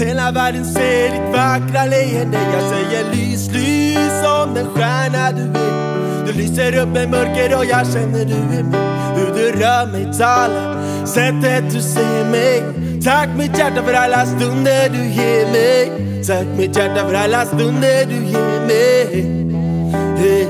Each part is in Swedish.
hela världen ser ditt vackra leende. Jag säger lys, lys som den stjärna du är. Du lyser upp med mörker och jag känner du är med. Hur du rör mig, talar, sättet du ser mig. Tack mitt hjärta för alla stunder du ger mig. Tack mitt hjärta för alla stunder du ger mig. Hey.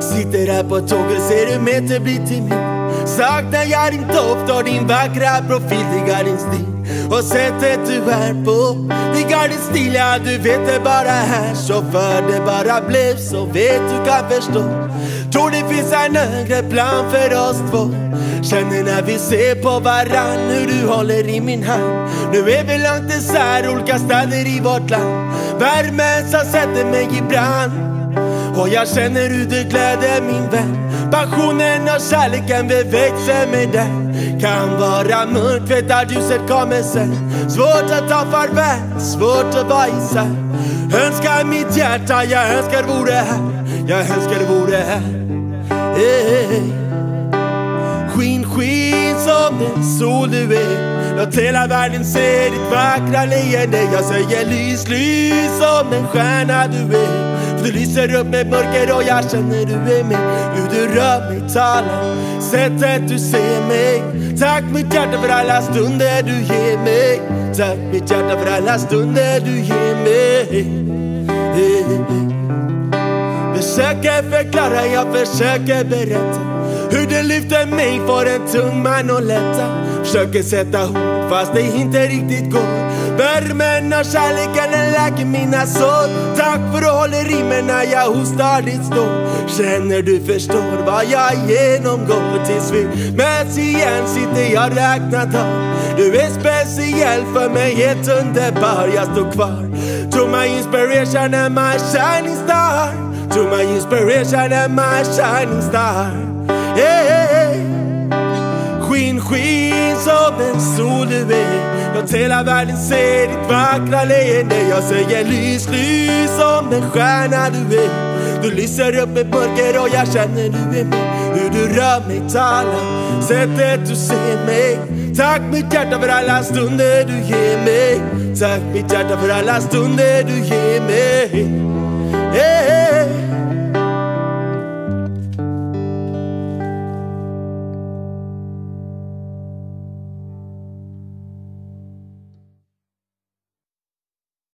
Sitter här på tåget, ser du mig inte bli till min. Saknar jag din doft och din vackra profil. Diggar din stil och sättet du är på. Diggar din stil, ja du vet det bara här. Så för det bara blev så, vet du kan förstå. Tror det finns en högre plan för oss två. Känner när vi ser på varann hur du håller i min hand. Nu är vi långt isär, olika städer i vårt land. Värmen som sätter mig i brand. Och jag känner hur du gläder min vän. Passionen och kärleken vi växer med den. Kan vara mörkt, vet att ljuset kommer sen. Svårt att ta farväl, svårt att vara isär. Önskar mitt hjärta, jag önskar vore här. Jag önskar vore här. Hey. Skin, skin som den sol du är. Låt hela världen se ditt vackra leende. Jag säger lys, lys som den stjärna du är. För du lyser upp med mörker och jag känner du är med. Hur du rör mig, talar, sättet du ser mig. Tack mitt hjärta för alla stunder du ger mig. Tack mitt hjärta för alla stunder du ger mig. Försöker förklara, jag försöker berätta. Hur du lyfter mig för en tung man och lätta. Försöker sätta ord fast det inte riktigt går. Värmen och kärleken läker mina sår. Tack för att hålla i mig när jag hostar ditt stå. Känner du förstår vad jag genomgår. Tills vi möts igen sitter jag räknat av. Du är speciell för mig, helt underbar. Jag står kvar. To my inspiration and my shining star. To my inspiration and my shining star. Hey. Skin, skin som en sol du är. Låt hela världen se ditt vackra leende. Jag säger lys, lys som den stjärna du är. Du lyser upp med mörker och jag känner du är med. Hur du rör mig, talar, sättet du ser mig. Tack mitt hjärta för alla stunder du ger mig. Tack mitt hjärta för alla stunder du ger mig.